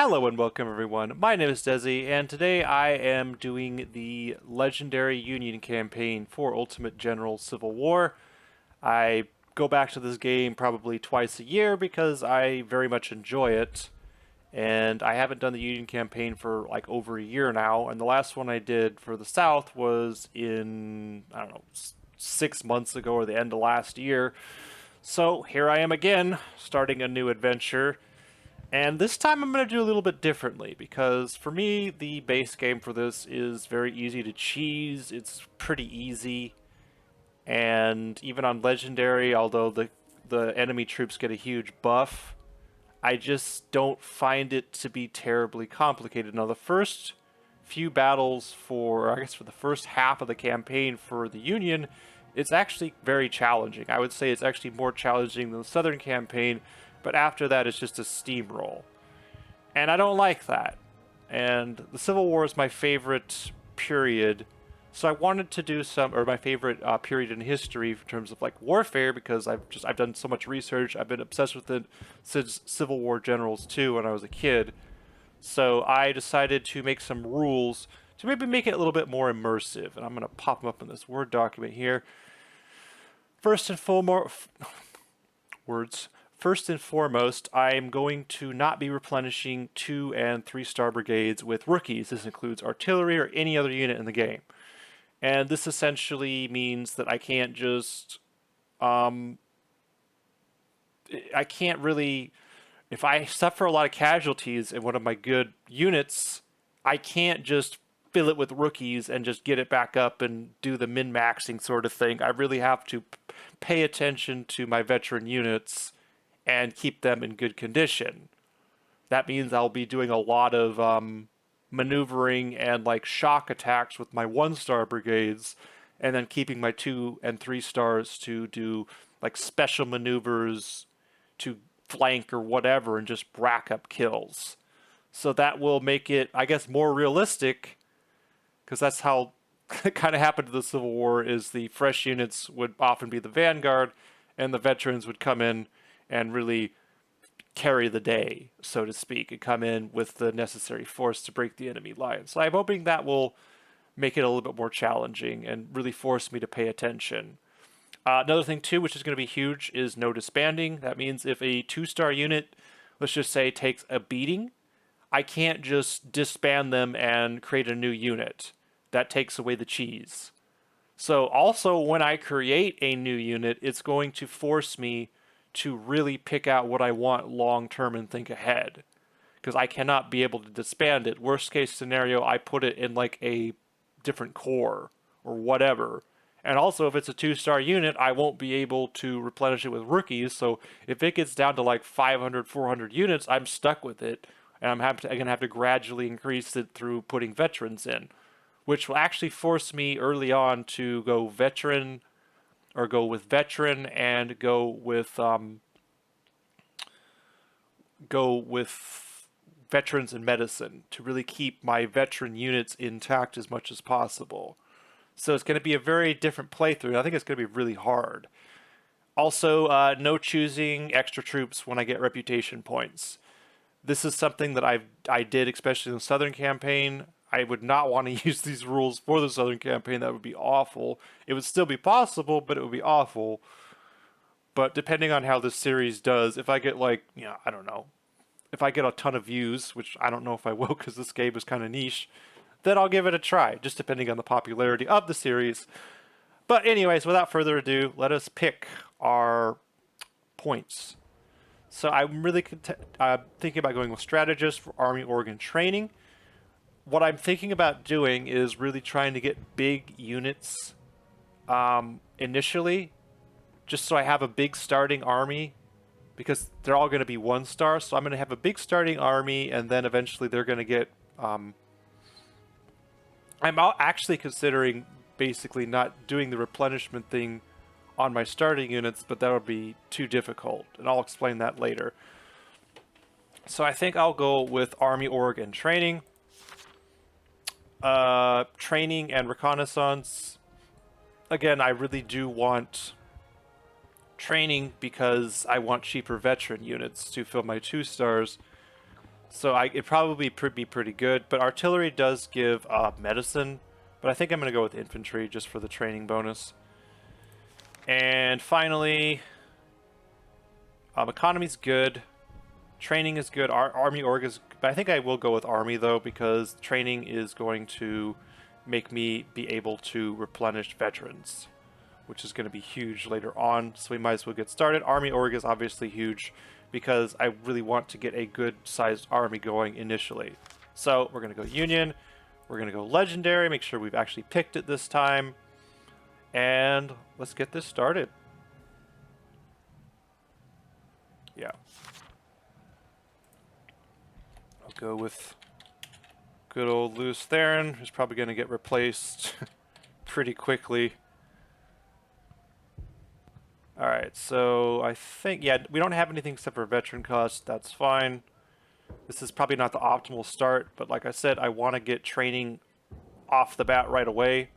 Hello and welcome everyone. My name is Desi, and today I am doing the Legendary Union campaign for Ultimate General Civil War. I go back to this game probably twice a year because I very much enjoy it, and I haven't done the Union campaign for like over a year now, and the last one I did for the South was in, I don't know, 6 months ago or the end of last year. So here I am again, starting a new adventure. And this time I'm going to do a little bit differently because for me, the base game for this is very easy to cheese. It's pretty easy. And even on Legendary, although the enemy troops get a huge buff, I just don't find it to be terribly complicated. Now, the first few battles for, I guess for the first half of the campaign for the Union, it's actually very challenging. I would say it's actually more challenging than the Southern campaign, but after that it's just a steamroll. And I don't like that. And the Civil War is my favorite period, so I wanted to do some, or my favorite period in history in terms of like warfare, because I've done so much research. I've been obsessed with it since Civil War Generals 2 when I was a kid. So I decided to make some rules to maybe make it a little bit more immersive. And I'm going to pop them up in this Word document here. First and foremost, First and foremost, I'm going to not be replenishing 2- and 3-star brigades with rookies. This includes artillery or any other unit in the game. And this essentially means that I can't just, I can't really, if I suffer a lot of casualties in one of my good units, I can't just fill it with rookies and just get it back up and do the min-maxing sort of thing. I really have to pay attention to my veteran units and keep them in good condition. That means I'll be doing a lot of maneuvering and like shock attacks with my 1-star brigades, and then keeping my 2 and 3 stars to do like special maneuvers to flank or whatever and just rack up kills. So that will make it, I guess, more realistic, because that's how it kind of happened to the Civil War, is the fresh units would often be the vanguard and the veterans would come in and really carry the day, so to speak, and come in with the necessary force to break the enemy line. So I'm hoping that will make it a little bit more challenging and really force me to pay attention. Another thing, too, which is going to be huge, is no disbanding. That means if a 2-star unit, let's just say, takes a beating, I can't just disband them and create a new unit. That takes away the cheese. So also, when I create a new unit, it's going to force me to really pick out what I want long term and think ahead, because I cannot be able to disband it. Worst case scenario, I put it in like a different corps or whatever. And also, if it's a 2-star unit, I won't be able to replenish it with rookies. So if it gets down to like 500, 400 units, I'm stuck with it, and I'm going to have to gradually increase it through putting veterans in, which will actually force me early on to go veteran, or go with veteran and go with veterans in medicine to really keep my veteran units intact as much as possible. So it's going to be a very different playthrough. I think it's going to be really hard. Also, no choosing extra troops when I get reputation points. This is something that I did, especially in the Southern campaign. I would not want to use these rules for the Southern campaign. That would be awful. It would still be possible, but it would be awful. But depending on how this series does, if I get like, I don't know, if I get a ton of views, which I don't know if I will because this game is kind of niche, then I'll give it a try, just depending on the popularity of the series. But anyways, without further ado, let us pick our points. So I'm really thinking about going with strategist for Army Organ Training. What I'm thinking about doing is really trying to get big units initially, just so I have a big starting army, because they're all going to be 1-star. So I'm going to have a big starting army, and then eventually they're going to get... I'm actually considering basically not doing the replenishment thing on my starting units, but that would be too difficult, and I'll explain that later. So I think I'll go with Army Org and Training. Training and reconnaissance. Again, I really do want training because I want cheaper veteran units to fill my 2 stars. So it probably be pretty good, but artillery does give medicine, but I think I'm going to go with infantry just for the training bonus. And finally, economy's good, training is good, army org is, but I think I will go with army though, because training is going to make me be able to replenish veterans, which is going to be huge later on, so we might as well get started. Army org is obviously huge because I really want to get a good sized army going initially. So we're going to go Union, we're going to go Legendary, make sure we've actually picked it this time, and let's get this started. Yeah. I'll go with good old Lewis Theron, who's probably going to get replaced pretty quickly. Alright, so I think, yeah, we don't have anything except for veteran cost. That's fine. This is probably not the optimal start, but like I said, I want to get training off the bat right away,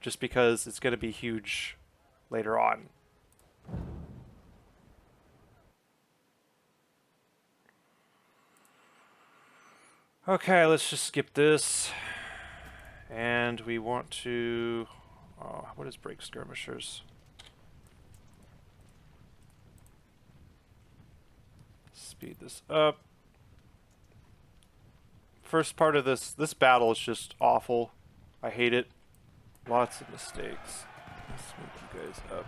just because it's going to be huge later on. Okay, let's just skip this. And we want to... Oh, what is break skirmishers? Speed this up. First part of this battle is just awful. I hate it. Lots of mistakes. Let's move you guys up.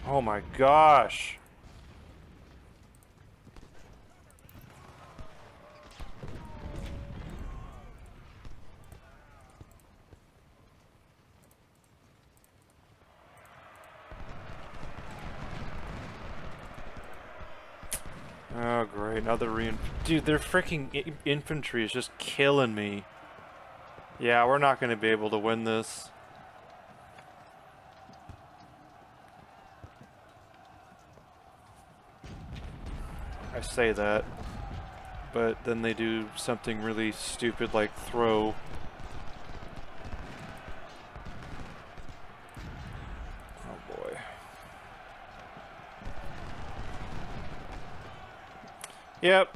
Oh my gosh. Oh great, another dude, their freaking infantry is just killing me. Yeah, we're not going to be able to win this. I say that, but then they do something really stupid like throw. Oh boy. Yep,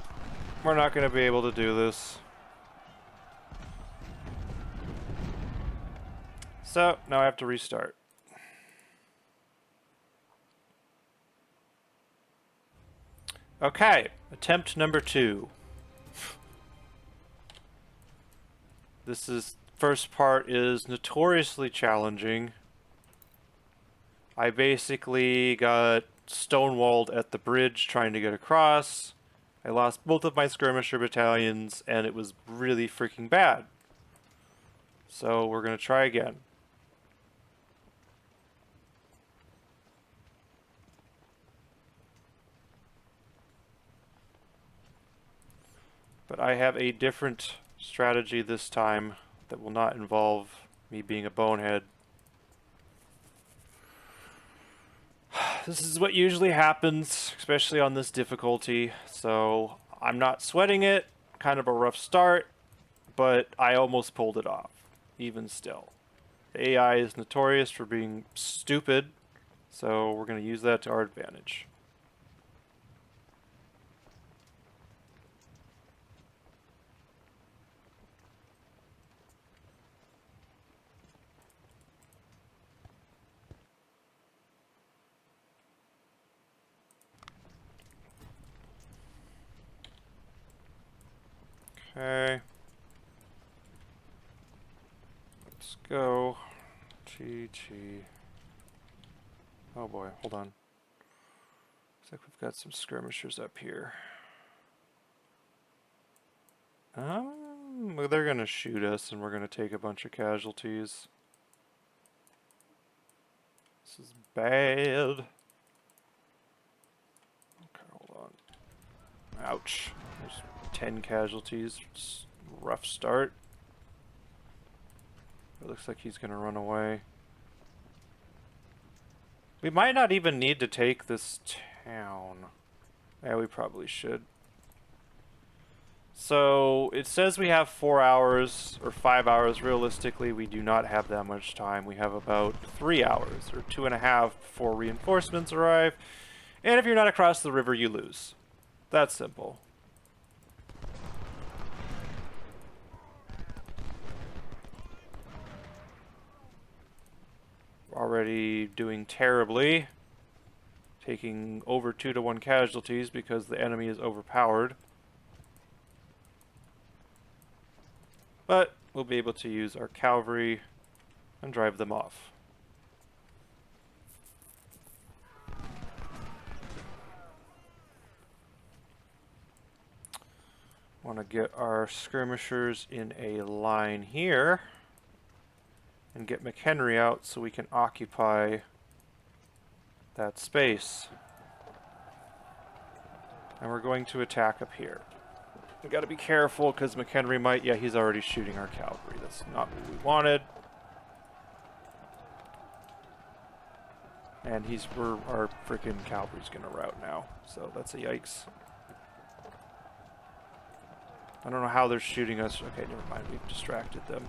we're not going to be able to do this. So, now I have to restart. Okay, attempt number 2. First part is notoriously challenging. I basically got stonewalled at the bridge trying to get across. I lost both of my skirmisher battalions, and it was really freaking bad. So we're going to try again. But I have a different strategy this time that will not involve me being a bonehead. This is what usually happens, especially on this difficulty, so I'm not sweating it. Kind of a rough start, but I almost pulled it off, even still. The AI is notorious for being stupid, so we're going to use that to our advantage. Okay. Let's go. GG. Oh boy, hold on. Looks like we've got some skirmishers up here. Well, they're gonna shoot us and we're gonna take a bunch of casualties. This is bad. Okay, hold on. Ouch. There's 10 casualties. Just rough start. It looks like he's gonna run away. We might not even need to take this town. Yeah, we probably should. So it says we have 4 hours or 5 hours. Realistically, we do not have that much time. We have about 3 hours or 2.5 before reinforcements arrive. And if you're not across the river, you lose. That's simple. We're already doing terribly. Taking over 2-to-1 casualties because the enemy is overpowered. But we'll be able to use our cavalry and drive them off. Want to get our skirmishers in a line here and get McHenry out so we can occupy that space. And we're going to attack up here. We got to be careful because McHenry might... Yeah, he's already shooting our cavalry. That's not what we wanted. And our freaking cavalry's going to rout now. So that's a yikes. I don't know how they're shooting us. Okay, never mind. We've distracted them.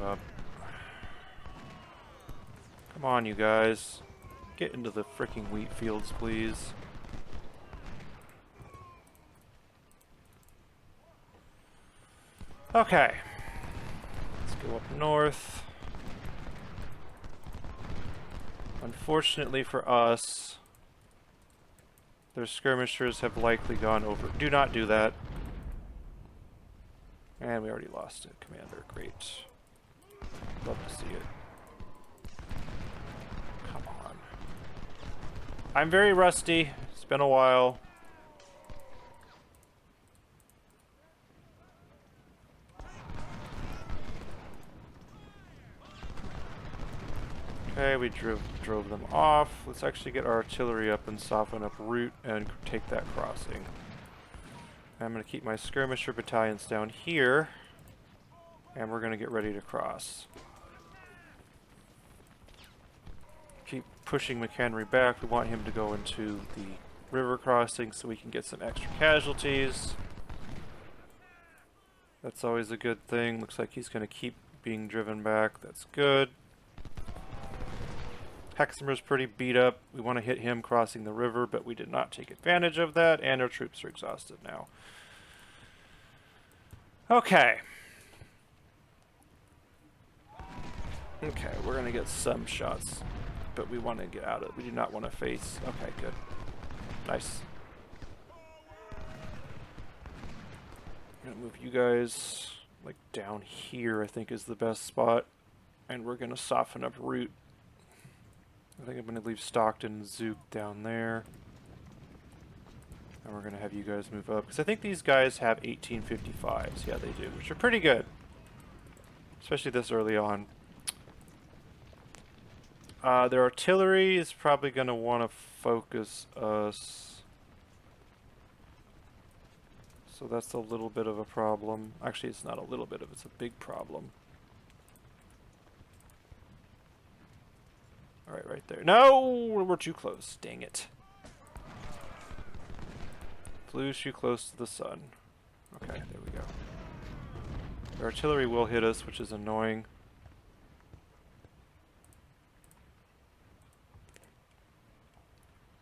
Up. Come on, you guys. Get into the freaking wheat fields, please. Okay. Let's go up north. Unfortunately for us, their skirmishers have likely gone over. Do not do that. And we already lost it, Commander. Great. Love to see it. Come on. I'm very rusty. It's been a while. Okay, we drove them off. Let's actually get our artillery up and soften up route and take that crossing. I'm going to keep my skirmisher battalions down here. And we're going to get ready to cross. Keep pushing McHenry back. We want him to go into the river crossing so we can get some extra casualties. That's always a good thing. Looks like he's going to keep being driven back. That's good. Hexamer's pretty beat up. We want to hit him crossing the river, but we did not take advantage of that, and our troops are exhausted now. Okay. Okay, we're going to get some shots, but we want to get out of it. We do not want to face... Okay, good. Nice. I'm going to move you guys, like, down here, I think is the best spot. And we're going to soften up route. I think I'm going to leave Stockton and Zook down there. And we're going to have you guys move up. Because I think these guys have 1855s. Yeah, they do, which are pretty good. Especially this early on. Their artillery is probably going to want to focus us. So that's a little bit of a problem. Actually, it's not a little bit of it's a big problem. Alright, right there. No! We're too close. Dang it. Flew too close to the sun. Okay, there we go. The artillery will hit us, which is annoying.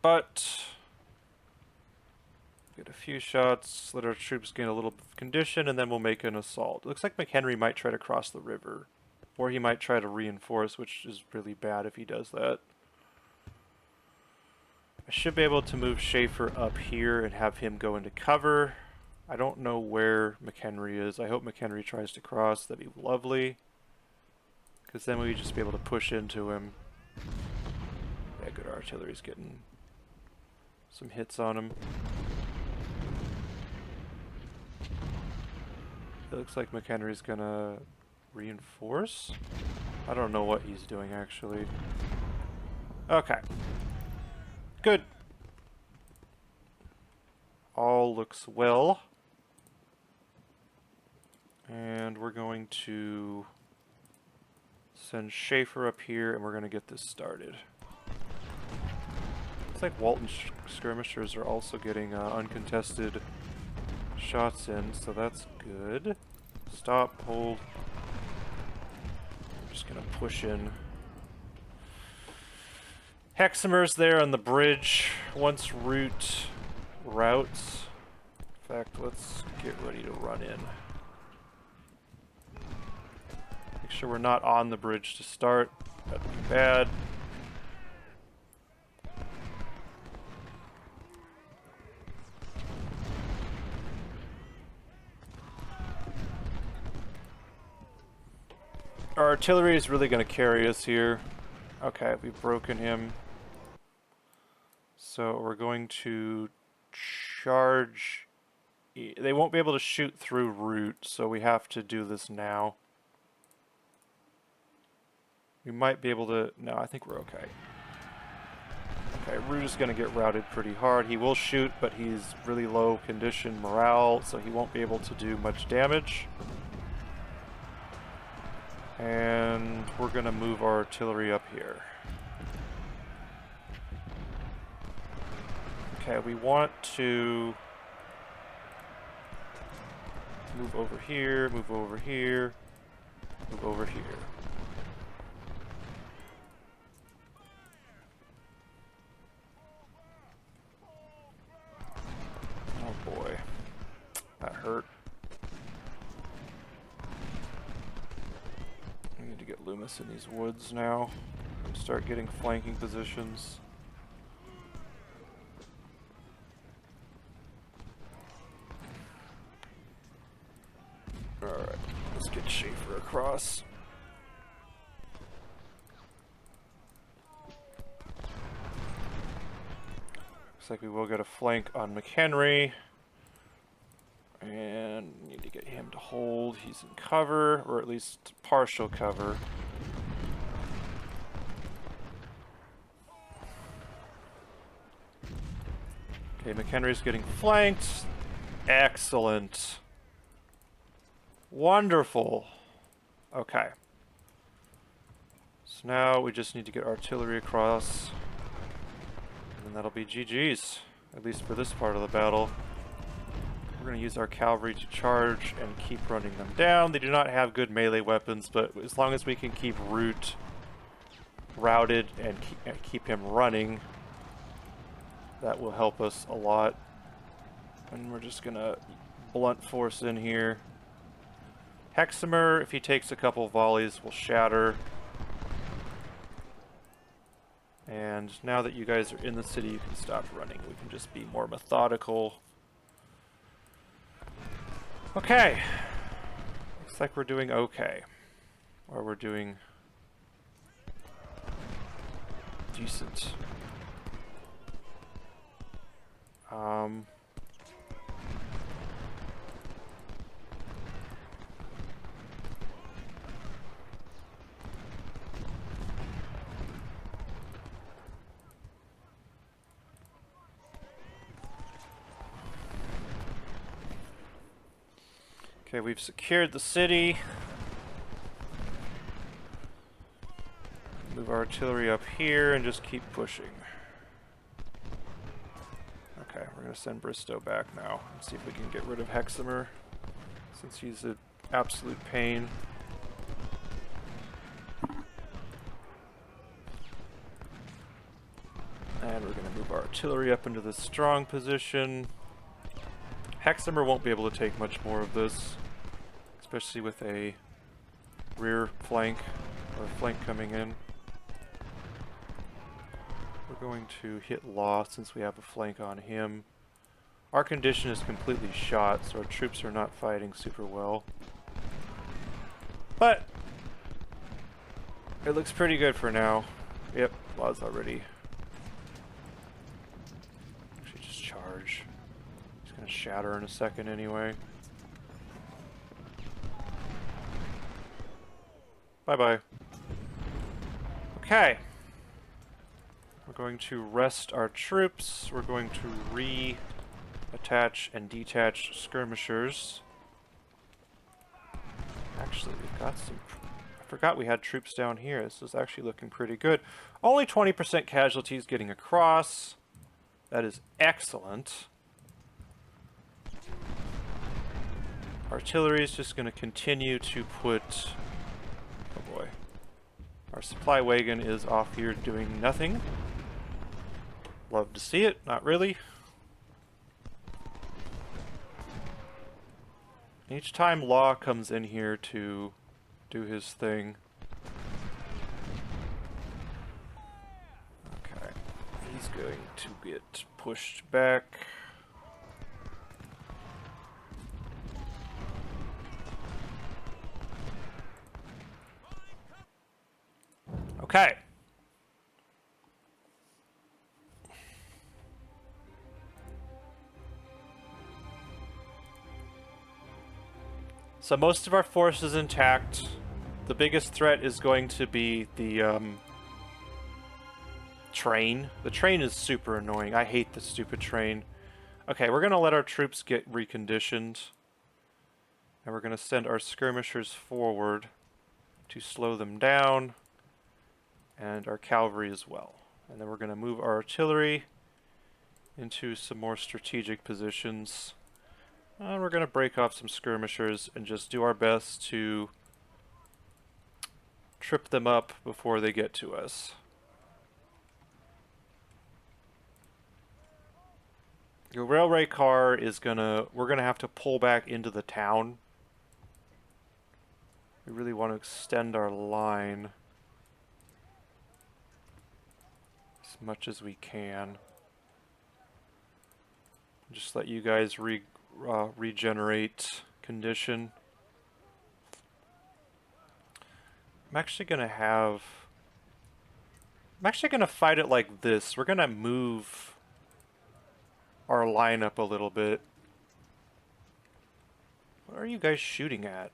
But get a few shots, let our troops gain a little bit of condition, and then we'll make an assault. It looks like McHenry might try to cross the river. Or he might try to reinforce, which is really bad if he does that. I should be able to move Schaefer up here and have him go into cover. I don't know where McHenry is. I hope McHenry tries to cross. That'd be lovely. Because then we'd just be able to push into him. Yeah, good. Our artillery's getting some hits on him. It looks like McHenry's gonna reinforce? I don't know what he's doing, actually. Okay. Good. All looks well. And we're going to send Schaefer up here, and we're going to get this started. Looks like Walton skirmishers are also getting uncontested shots in, so that's good. Stop, hold. I'm just going to push in. Hexamer's there on the bridge. Once routes. In fact, let's get ready to run in. Make sure we're not on the bridge to start. That'd be bad. Our artillery is really going to carry us here. Okay, we've broken him. So we're going to charge. They won't be able to shoot through route, so we have to do this now. We might be able to... No, I think we're okay. Okay, route is going to get routed pretty hard. He will shoot, but he's really low condition morale, so he won't be able to do much damage. And we're going to move our artillery up here. Okay, we want to move over here, move over here, move over here. Oh boy, that hurt. We need to get Loomis in these woods now and start getting flanking positions. Alright, let's get Schaefer across. Looks like we will get a flank on McHenry. And need to get him to hold. He's in cover, or at least partial cover. Okay, McHenry's getting flanked. Excellent. Wonderful. Okay. So now we just need to get artillery across. And then that'll be GG's. At least for this part of the battle. We're going to use our cavalry to charge and keep running them down. They do not have good melee weapons, but as long as we can keep route routed and keep him running, that will help us a lot. And we're just going to blunt force in here. Hexamer, if he takes a couple volleys, will shatter. And now that you guys are in the city, you can stop running. We can just be more methodical. Okay. Looks like we're doing okay. Or we're doing decent. Okay, we've secured the city. Move our artillery up here and just keep pushing. Okay, we're going to send Bristow back now and see if we can get rid of Hexamer, since he's an absolute pain. And we're going to move our artillery up into this strong position. Hexamer won't be able to take much more of this, especially with a rear flank, or a flank coming in. We're going to hit Law since we have a flank on him. Our condition is completely shot, so our troops are not fighting super well. But it looks pretty good for now. Yep, Law's already. Actually, just charge. He's gonna shatter in a second anyway. Bye-bye. Okay. We're going to rest our troops. We're going to re-attach and detach skirmishers. Actually, we've got some... I forgot we had troops down here. This is actually looking pretty good. Only 20% casualties getting across. That is excellent. Artillery is just going to continue to put... Oh boy. Our supply wagon is off here doing nothing. Love to see it. Not really. Each time Law comes in here to do his thing. Okay. He's going to get pushed back. Okay. So most of our force is intact. The biggest threat is going to be the train. The train is super annoying. I hate the stupid train. Okay, we're going to let our troops get reconditioned. And we're going to send our skirmishers forward to slow them down. And our cavalry as well. And then we're going to move our artillery into some more strategic positions. And we're going to break off some skirmishers and just do our best to trip them up before they get to us. Your railway car is we're gonna have to pull back into the town. We really want to extend our line as much as we can. Just let you guys regenerate condition. I'm actually gonna fight it like this. We're gonna move our line up a little bit. What are you guys shooting at?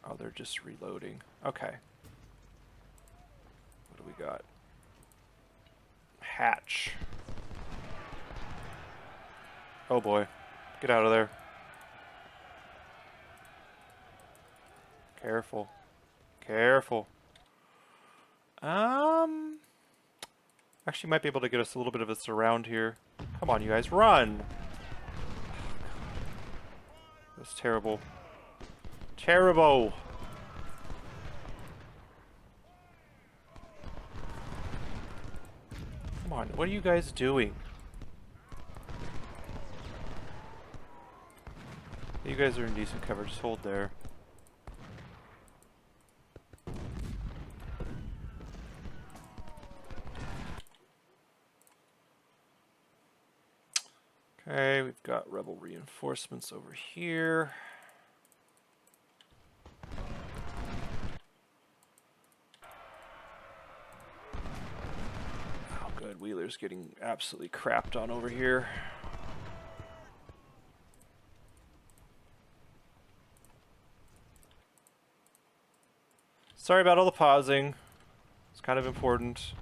Oh, they're just reloading. Okay. What do we got? Hatch. Oh boy. Get out of there. Careful. Careful. Actually might be able to get us a little bit of a surround here. Come on, you guys, run! That's terrible. Terrible! Come on, what are you guys doing? You guys are in decent cover, just hold there. Okay, we've got rebel reinforcements over here. Oh good, Wheeler's getting absolutely crapped on over here. Sorry about all the pausing. It's kind of important.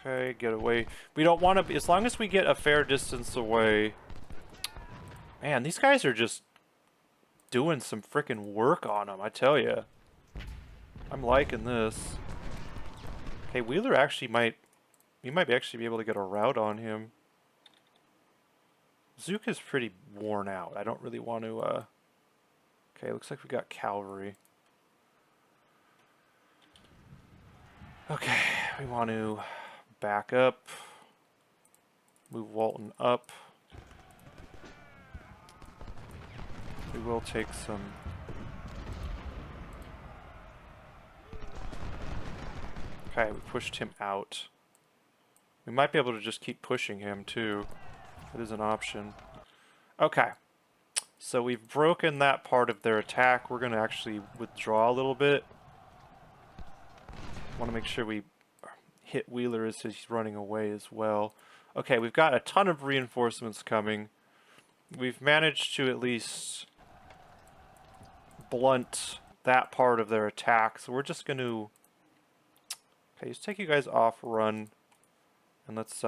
Okay, get away. We don't want to be, as long as we get a fair distance away. Man, these guys are just doing some freaking work on them, I tell you. I'm liking this. Okay, Wheeler actually we might actually be able to get a rout on him. Zook is pretty worn out. I don't really want to, okay, looks like we got cavalry. Okay, we want to back up, move Walton up. We will take some. Okay, we pushed him out. We might be able to just keep pushing him too. That is an option. Okay, so we've broken that part of their attack. We're going to actually withdraw a little bit. Want to make sure we hit Wheeler as he's running away as well. Okay, we've got a ton of reinforcements coming. We've managed to at least blunt that part of their attack, so we're just going to... Okay, let's take you guys off run, and let's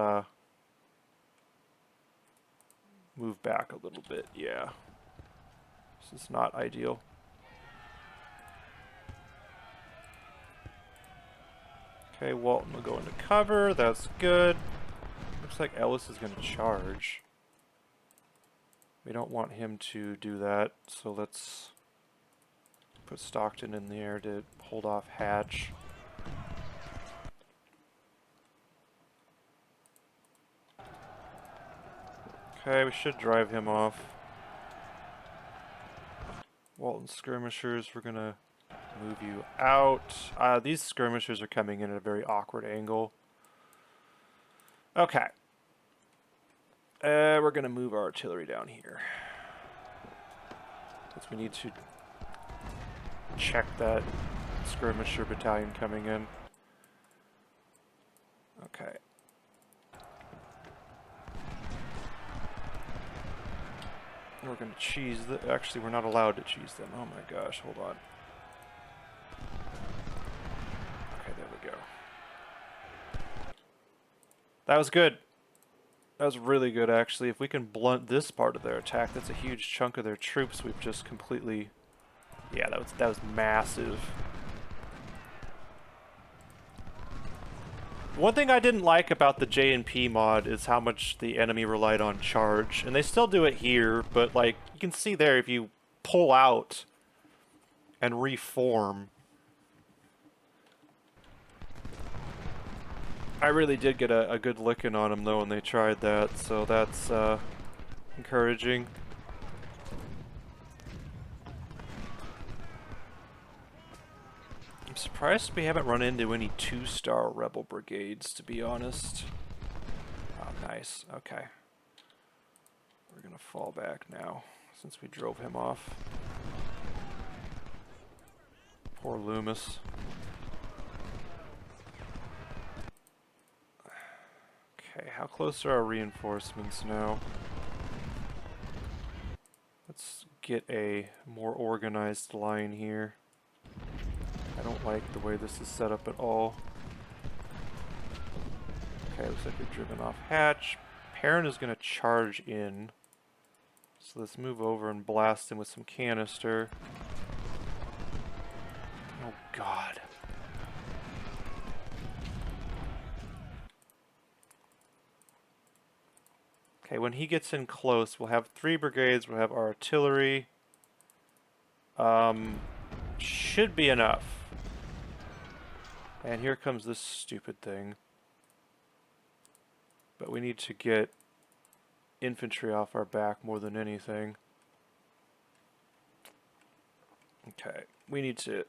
move back a little bit, yeah. This is not ideal. Okay, Walton will go into cover. That's good. Looks like Ellis is going to charge. We don't want him to do that, so let's put Stockton in there to hold off Hatch. Okay, we should drive him off. Walton skirmishers, we're gonna move you out. These skirmishers are coming in at a very awkward angle. Okay. We're gonna move our artillery down here. Because we need to check that skirmisher battalion coming in. Okay. We're gonna cheese actually, we're not allowed to cheese them. Oh my gosh, hold on. Okay, there we go. That was good. That was really good, actually. If we can blunt this part of their attack, that's a huge chunk of their troops we've just completely... Yeah, that was massive. One thing I didn't like about the J&P mod is how much the enemy relied on charge. And they still do it here, but like you can see there, if you pull out and reform, I really did get a good licking on them though when they tried that, so that's encouraging. I'm surprised we haven't run into any 2-star rebel brigades, to be honest. Oh, nice. Okay. We're gonna fall back now, since we drove him off. Poor Loomis. Okay, how close are our reinforcements now? Let's get a more organized line here. I don't like the way this is set up at all. Okay, looks like we've driven off Hatch. Perrin is going to charge in. So let's move over and blast him with some canister. Oh god. Okay, when he gets in close, we'll have 3 brigades, we'll have our artillery. Should be enough. And here comes this stupid thing. But we need to get infantry off our back more than anything. Okay, we need to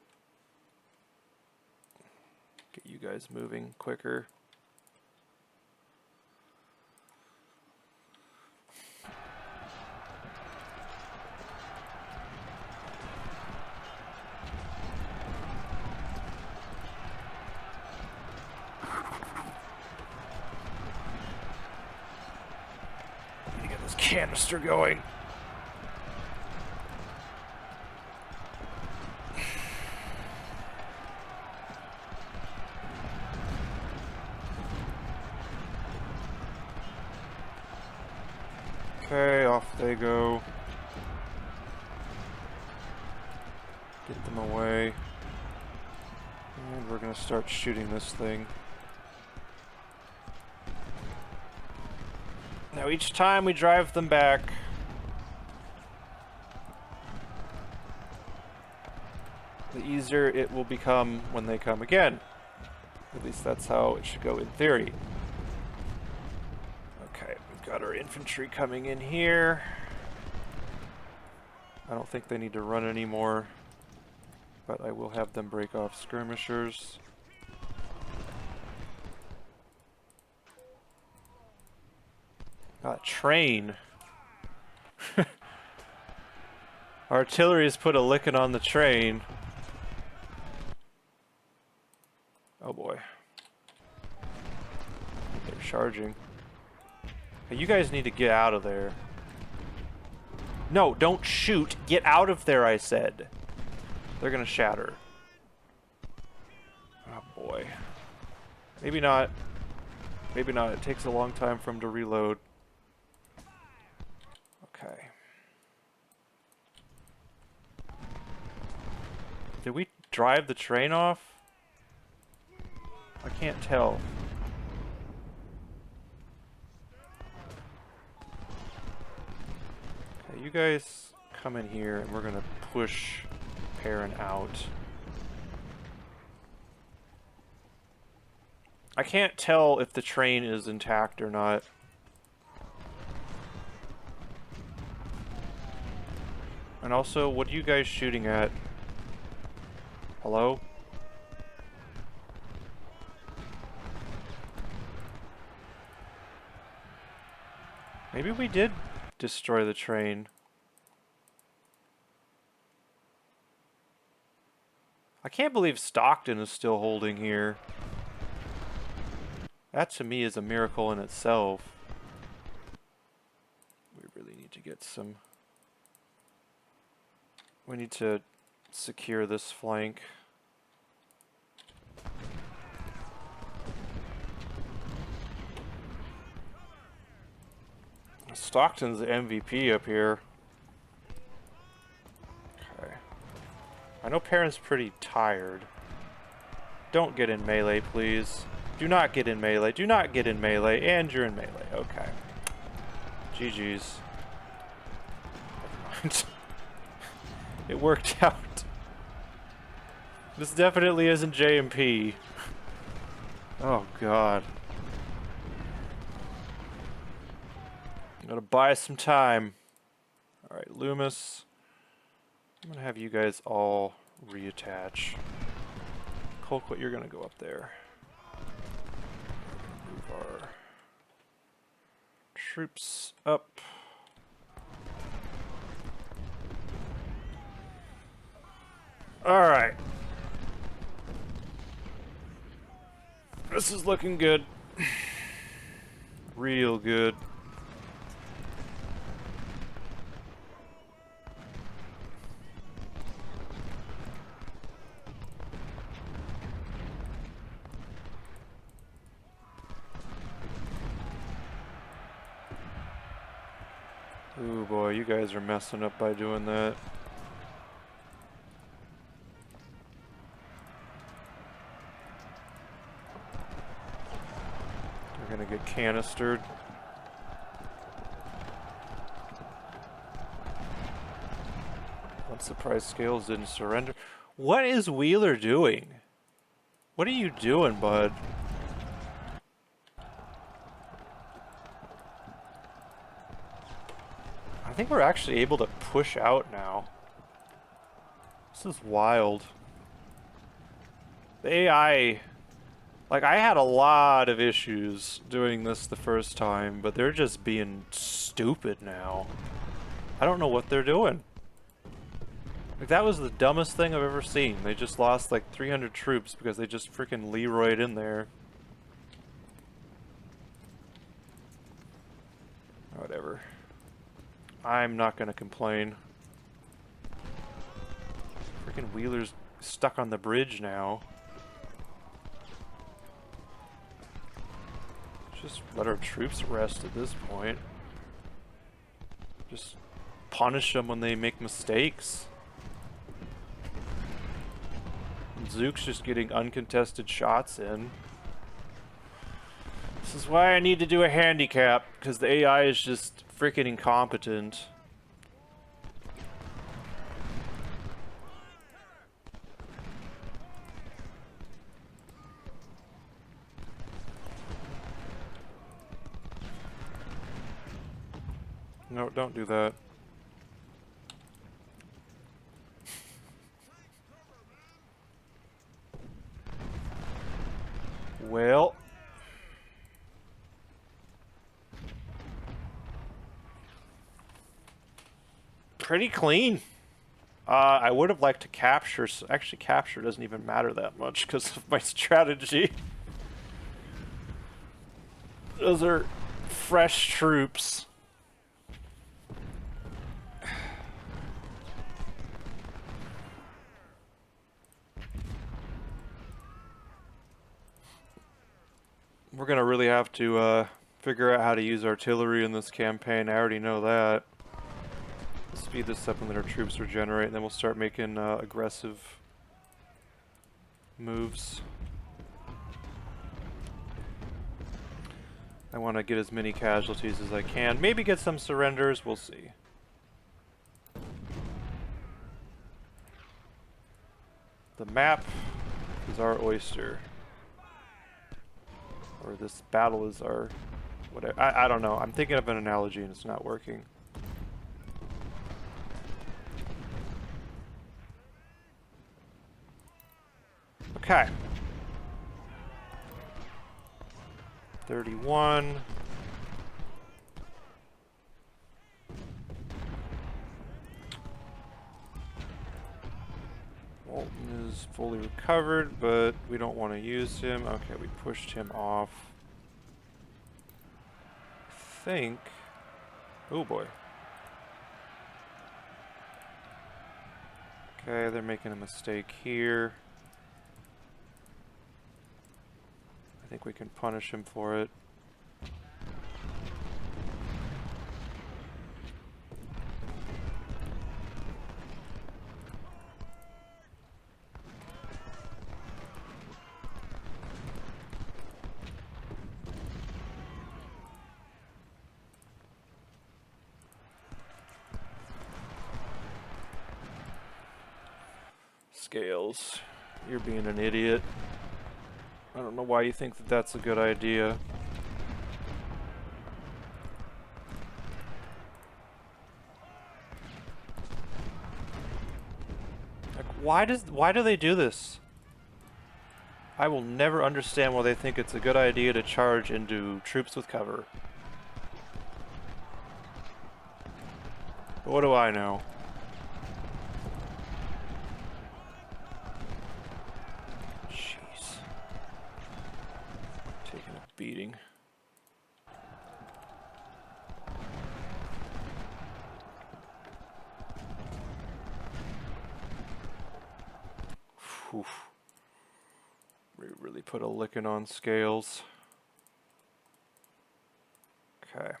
get you guys moving quicker. Canister going. Okay, off they go. Get them away. And we're gonna start shooting this thing. Now each time we drive them back, the easier it will become when they come again. At least that's how it should go in theory. Okay, we've got our infantry coming in here. I don't think they need to run anymore, but I will have them break off skirmishers. Train. Artillery has put a licking on the train. Oh boy. They're charging. Hey, you guys need to get out of there. No, don't shoot. Get out of there, I said. They're gonna shatter. Oh boy. Maybe not. Maybe not. It takes a long time for them to reload. Okay. drive the train off? I can't tell. Okay, you guys come in here and we're gonna push Perrin out. I can't tell if the train is intact or not. And also, what are you guys shooting at? Hello? Maybe we did destroy the train. I can't believe Stockton is still holding here. That to me is a miracle in itself. We really need to get some... We need to secure this flank. Stockton's the MVP up here. Okay. I know Perrin's pretty tired. Don't get in melee, please. Do not get in melee. Do not get in melee. And you're in melee. Okay. GG's. Never mind. It worked out. This definitely isn't JMP. Oh, God. Gotta buy some time. Alright, Loomis. I'm gonna have you guys all reattach. Colquitt, you're gonna go up there. Move our troops up. Alright. This is looking good. Real good. Ooh boy, you guys are messing up by doing that. You're gonna get canistered. I'm surprised Scales didn't surrender. What is Wheeler doing? What are you doing, bud? I think we're actually able to push out now. This is wild. The AI... Like, I had a lot of issues doing this the first time, but they're just being stupid now. I don't know what they're doing. Like, that was the dumbest thing I've ever seen. They just lost, like, 300 troops because they just freaking Leroyed in there. Whatever. I'm not gonna complain. Freaking Wheeler's stuck on the bridge now. Just let our troops rest at this point. Just punish them when they make mistakes. And Zook's just getting uncontested shots in. This is why I need to do a handicap, because the AI is just freaking incompetent. No, don't do that. Well... pretty clean. I would have liked to capture. Actually, capture doesn't even matter that much because of my strategy. Those are fresh troops. We're gonna really have to figure out how to use artillery in this campaign. I already know that. Speed this up and let our troops regenerate, and then we'll start making aggressive moves. I want to get as many casualties as I can. Maybe get some surrenders, we'll see. The map is our oyster. Or this battle is our... whatever. I don't know. I'm thinking of an analogy and it's not working. Okay. 31. Walton is fully recovered, but we don't want to use him. Okay, we pushed him off. I think... oh boy. Okay, they're making a mistake here. I think we can punish him for it. Scales, you're being an idiot. I don't know why you think that that's a good idea. Like, why do they do this? I will never understand why they think it's a good idea to charge into troops with cover. But what do I know? Beating. Oof. We really put a licking on Scales. Okay.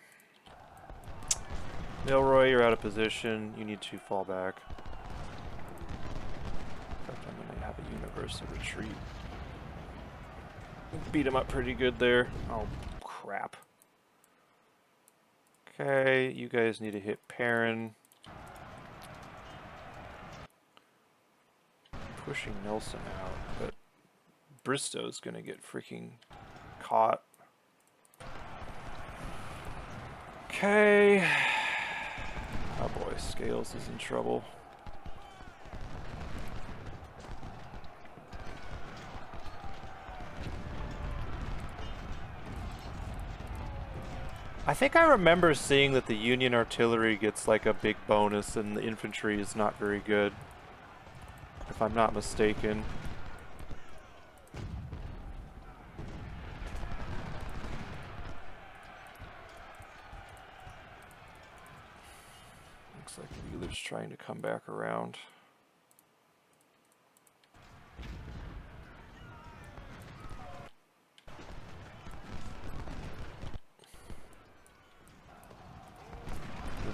Milroy, you're out of position. You need to fall back. In fact, I'm going to have a universal retreat. Beat him up pretty good there. Oh, crap. Okay, you guys need to hit Perrin. Pushing Nelson out, but Bristow's gonna get freaking caught. Okay. Oh boy, Scales is in trouble. I think I remember seeing that the Union artillery gets like a big bonus and the infantry is not very good, if I'm not mistaken. Looks like Wheeler's trying to come back around.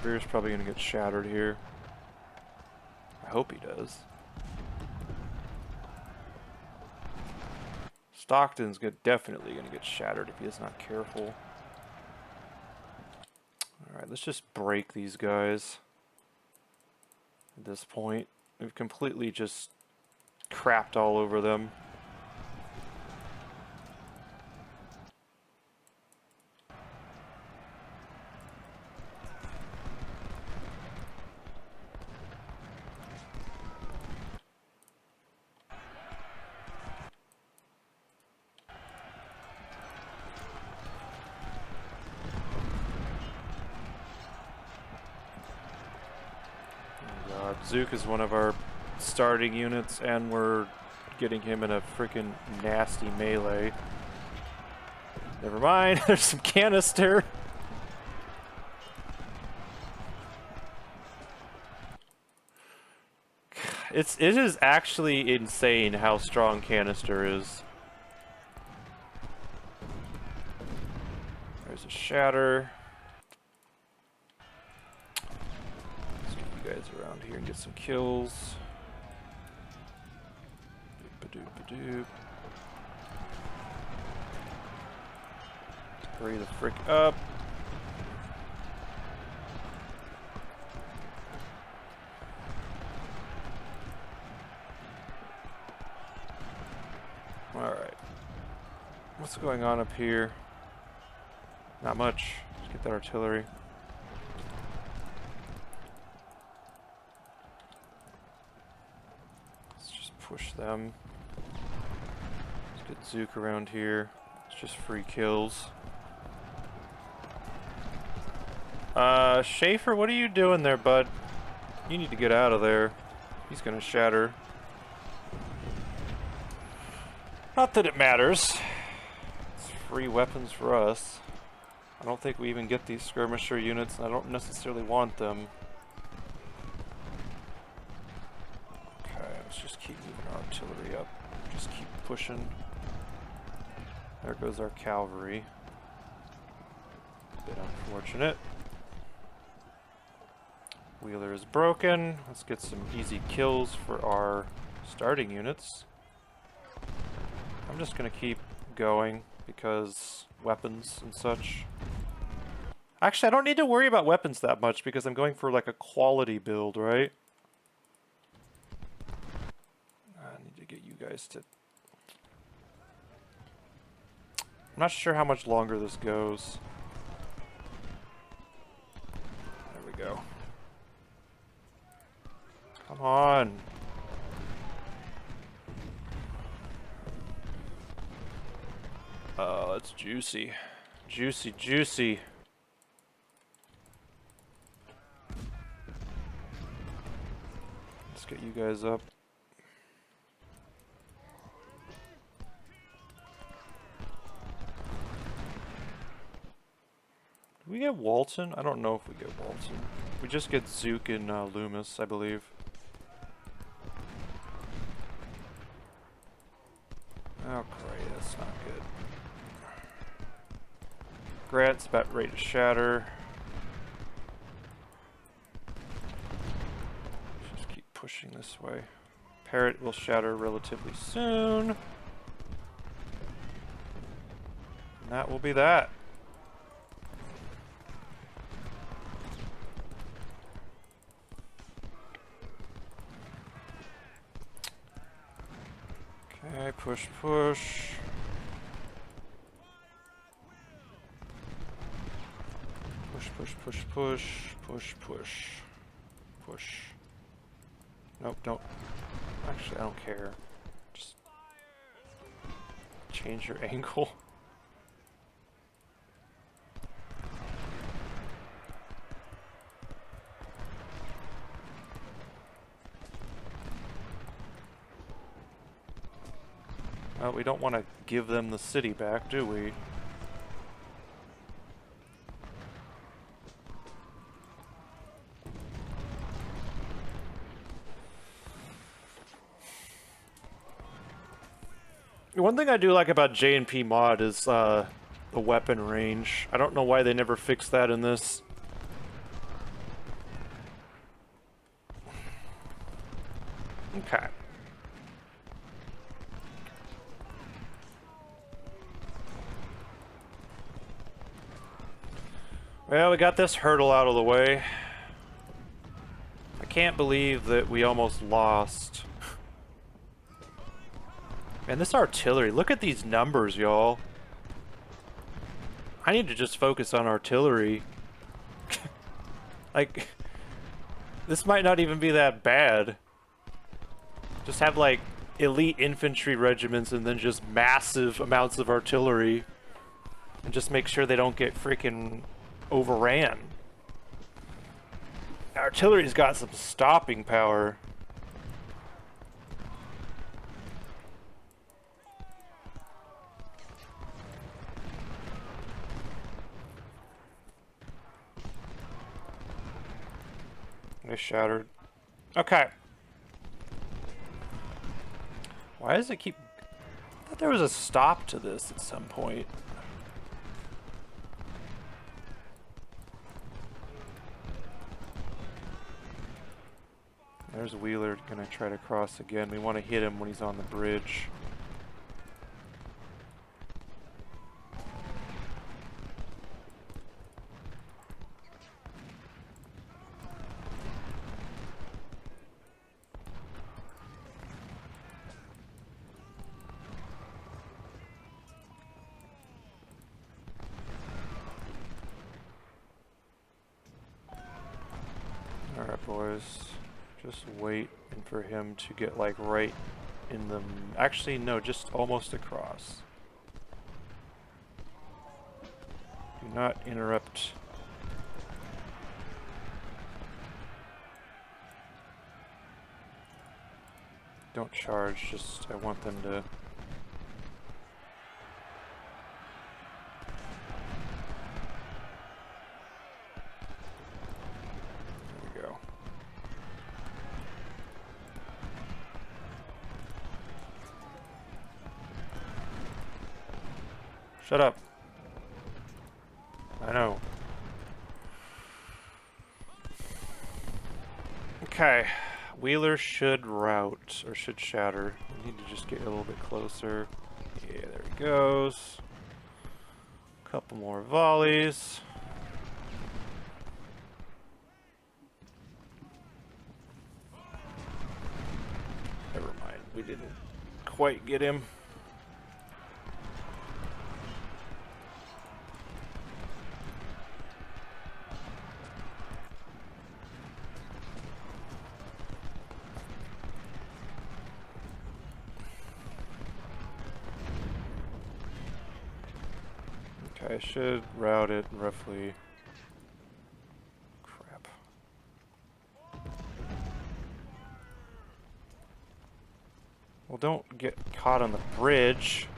Revere's probably going to get shattered here. I hope he does. Stockton's definitely going to get shattered if he is not careful. Alright, let's just break these guys. At this point, we've completely just crapped all over them. Zook is one of our starting units, and we're getting him in a freaking nasty melee. Never mind, there's some canister. It is actually insane how strong canister is. There's a shatter. Let's get you guys around here and get some kills. Ba-doop. Hurry the frick up. Alright. What's going on up here? Not much. Let's get that artillery. Let's just push them. Let's get Zook around here. It's just free kills. Schaefer, what are you doing there, bud? You need to get out of there. He's gonna shatter. Not that it matters. It's free weapons for us. I don't think we even get these skirmisher units, and I don't necessarily want them. Okay, let's just keep moving our artillery up. Just keep pushing. There goes our cavalry. A bit unfortunate. Wheeler is broken. Let's get some easy kills for our starting units. I'm just gonna keep going because weapons and such. Actually, I don't need to worry about weapons that much because I'm going for like a quality build, right? I need to get you guys to... I'm not sure how much longer this goes. There we go. Come on. Oh, that's juicy. Juicy, juicy. Let's get you guys up. Do we get Walton? I don't know if we get Walton. We just get Zook and Loomis, I believe. Oh, great. That's not good. Grant's about ready to shatter. Just keep pushing this way. Parrot will shatter relatively soon. And that will be that. Okay, push, push. Push, push, push, push, push, push. Nope, don't. Actually, I don't care. Just change your angle. Well, we don't want to give them the city back, do we? One thing I do like about J&P mod is the weapon range. I don't know why they never fixed that in this. Okay. Well, we got this hurdle out of the way. I can't believe that we almost lost. Man, this artillery, look at these numbers, y'all. I need to just focus on artillery. Like, this might not even be that bad. Just have, like, elite infantry regiments and then just massive amounts of artillery. And just make sure they don't get freaking overran. Artillery's got some stopping power. They shattered. Okay. Why does it keep... I thought there was a stop to this at some point. There's Wheeler gonna try to cross again. We want to hit him when he's on the bridge. Alright, boys. Just wait for him to get, like, right in the... Actually, no, just almost across. Do not interrupt. Don't charge, just... I want them to... Shut up. I know. Okay. Wheeler should rout, or should shatter. We need to just get a little bit closer. Yeah, there he goes. Couple more volleys. Never mind, we didn't quite get him. I should route it roughly. Crap. Well, don't get caught on the bridge.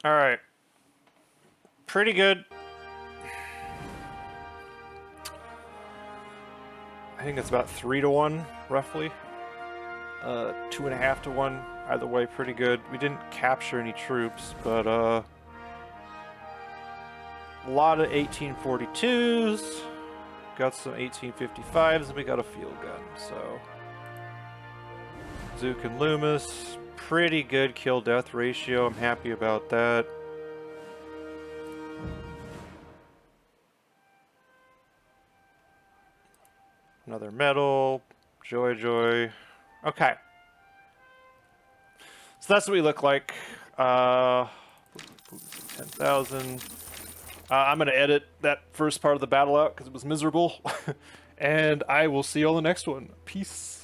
All right. Pretty good. I think it's about 3 to 1, roughly. 2.5 to 1. Either way, pretty good. We didn't capture any troops, but a lot of 1842s. Got some 1855s, and we got a field gun, so... Zook and Loomis. Pretty good kill-death ratio. I'm happy about that. Another medal. Joy. Okay. So that's what we look like. 10,000. I'm going to edit that first part of the battle out because it was miserable. And I will see you on the next one. Peace.